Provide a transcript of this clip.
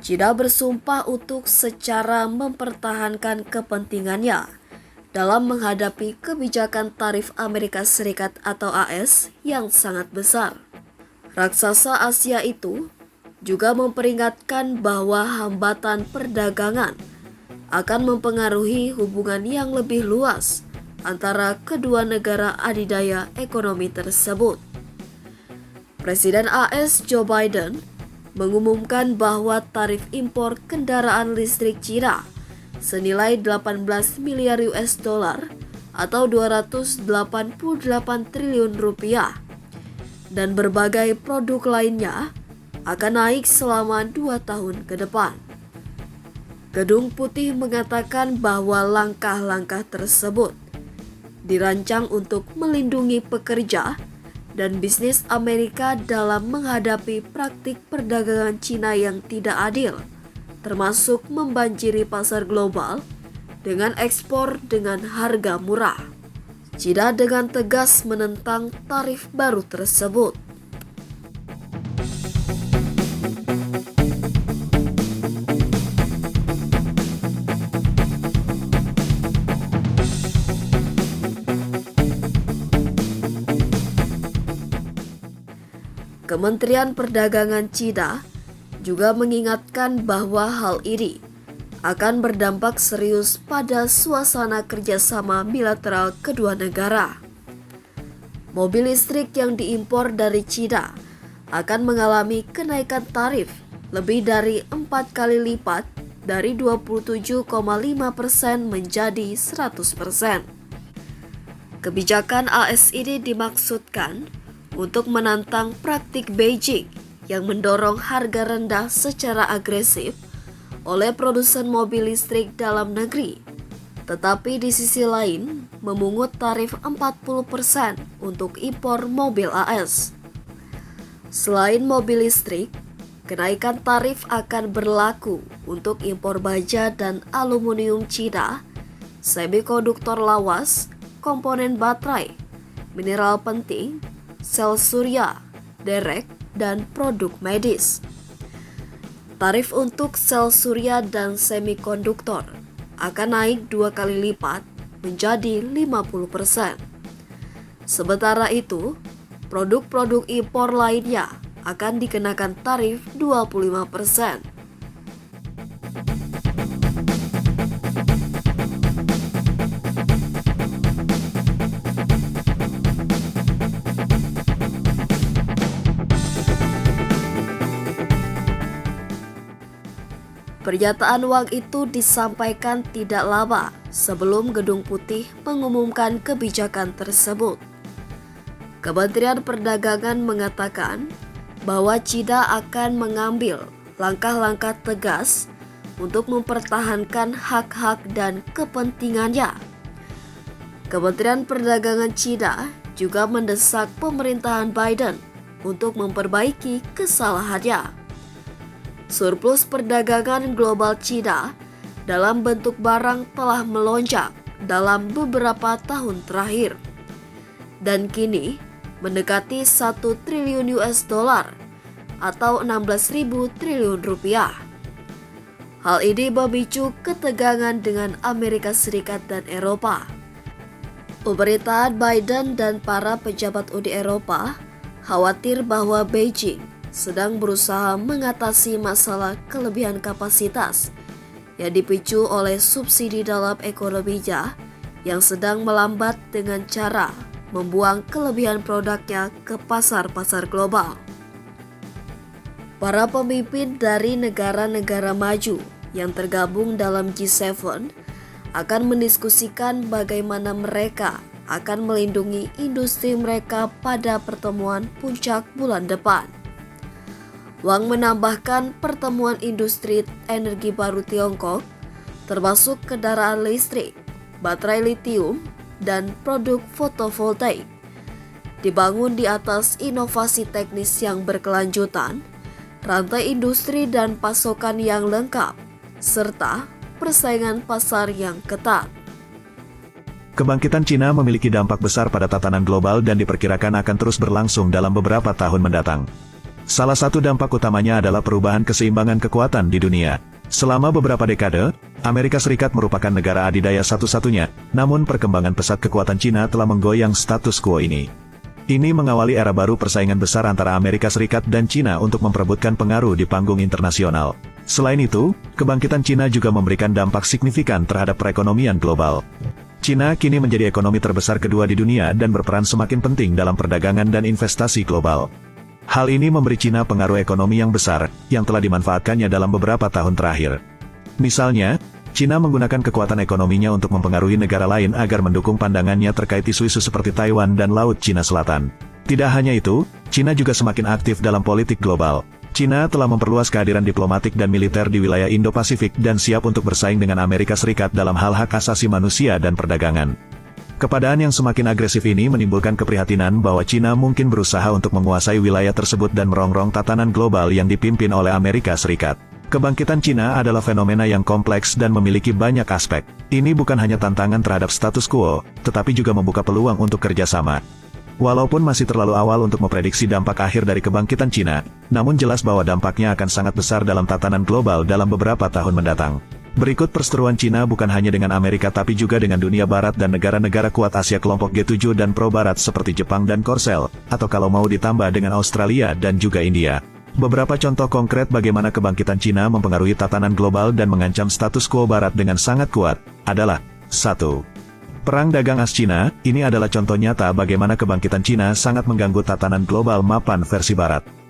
China bersumpah untuk secara mempertahankan kepentingannya dalam menghadapi kebijakan tarif Amerika Serikat atau AS yang sangat besar. Raksasa Asia itu juga memperingatkan bahwa hambatan perdagangan akan mempengaruhi hubungan yang lebih luas antara kedua negara adidaya ekonomi tersebut. Presiden AS Joe Biden mengumumkan bahwa tarif impor kendaraan listrik China senilai 18 miliar US dollar atau 288 triliun rupiah dan berbagai produk lainnya akan naik selama 2 tahun ke depan. Gedung Putih mengatakan bahwa langkah-langkah tersebut dirancang untuk melindungi pekerja dan bisnis Amerika dalam menghadapi praktik perdagangan Cina yang tidak adil, termasuk membanjiri pasar global dengan ekspor dengan harga murah. China dengan tegas menentang tarif baru tersebut. Kementerian Perdagangan China juga mengingatkan bahwa hal ini akan berdampak serius pada suasana kerjasama bilateral kedua negara. Mobil listrik yang diimpor dari China akan mengalami kenaikan tarif lebih dari 4 kali lipat dari 27,5% menjadi 100%. Kebijakan AS ini dimaksudkan untuk menantang praktik Beijing yang mendorong harga rendah secara agresif oleh produsen mobil listrik dalam negeri, tetapi di sisi lain memungut tarif 40% untuk impor mobil AS. Selain mobil listrik, kenaikan tarif akan berlaku untuk impor baja dan aluminium China, semikonduktor lawas, komponen baterai, mineral penting, sel surya, derek, dan produk medis. Tarif untuk sel surya dan semikonduktor akan naik 2 kali lipat menjadi 50%. Sementara itu, produk-produk impor lainnya akan dikenakan tarif 25%. Pernyataan Wang itu disampaikan tidak lama sebelum Gedung Putih mengumumkan kebijakan tersebut. Kementerian Perdagangan mengatakan bahwa China akan mengambil langkah-langkah tegas untuk mempertahankan hak-hak dan kepentingannya. Kementerian Perdagangan China juga mendesak pemerintahan Biden untuk memperbaiki kesalahannya. Surplus perdagangan global China dalam bentuk barang telah melonjak dalam beberapa tahun terakhir dan kini mendekati 1 triliun US dollar atau 16.000 triliun rupiah. Hal ini memicu ketegangan dengan Amerika Serikat dan Eropa. Pemerintahan Biden dan para pejabat Uni Eropa khawatir bahwa Beijing sedang berusaha mengatasi masalah kelebihan kapasitas yang dipicu oleh subsidi dalam ekonominya yang sedang melambat dengan cara membuang kelebihan produknya ke pasar-pasar global. Para pemimpin dari negara-negara maju yang tergabung dalam G7 akan mendiskusikan bagaimana mereka akan melindungi industri mereka pada pertemuan puncak bulan depan. Wang menambahkan pertemuan industri energi baru Tiongkok, termasuk kendaraan listrik, baterai litium, dan produk fotovoltaik, dibangun di atas inovasi teknis yang berkelanjutan, rantai industri dan pasokan yang lengkap, serta persaingan pasar yang ketat. Kebangkitan Cina memiliki dampak besar pada tatanan global dan diperkirakan akan terus berlangsung dalam beberapa tahun mendatang. Salah satu dampak utamanya adalah perubahan keseimbangan kekuatan di dunia. Selama beberapa dekade, Amerika Serikat merupakan negara adidaya satu-satunya, namun perkembangan pesat kekuatan Cina telah menggoyang status quo ini. Ini mengawali era baru persaingan besar antara Amerika Serikat dan Cina untuk memperebutkan pengaruh di panggung internasional. Selain itu, kebangkitan Cina juga memberikan dampak signifikan terhadap perekonomian global. Cina kini menjadi ekonomi terbesar kedua di dunia dan berperan semakin penting dalam perdagangan dan investasi global. Hal ini memberi Cina pengaruh ekonomi yang besar, yang telah dimanfaatkannya dalam beberapa tahun terakhir. Misalnya, Cina menggunakan kekuatan ekonominya untuk mempengaruhi negara lain agar mendukung pandangannya terkait isu-isu seperti Taiwan dan Laut Cina Selatan. Tidak hanya itu, Cina juga semakin aktif dalam politik global. Cina telah memperluas kehadiran diplomatik dan militer di wilayah Indo-Pasifik dan siap untuk bersaing dengan Amerika Serikat dalam hal hak asasi manusia dan perdagangan. Kepadaan yang semakin agresif ini menimbulkan keprihatinan bahwa Cina mungkin berusaha untuk menguasai wilayah tersebut dan merongrong tatanan global yang dipimpin oleh Amerika Serikat. Kebangkitan Cina adalah fenomena yang kompleks dan memiliki banyak aspek. Ini bukan hanya tantangan terhadap status quo, tetapi juga membuka peluang untuk kerjasama. Walaupun masih terlalu awal untuk memprediksi dampak akhir dari kebangkitan Cina, namun jelas bahwa dampaknya akan sangat besar dalam tatanan global dalam beberapa tahun mendatang. Berikut perseteruan Cina bukan hanya dengan Amerika tapi juga dengan dunia barat dan negara-negara kuat Asia kelompok G7 dan pro-barat seperti Jepang dan Korsel, atau kalau mau ditambah dengan Australia dan juga India. Beberapa contoh konkret bagaimana kebangkitan Cina mempengaruhi tatanan global dan mengancam status quo barat dengan sangat kuat, adalah 1. Perang dagang as-Cina, ini adalah contoh nyata bagaimana kebangkitan Cina sangat mengganggu tatanan global mapan versi barat.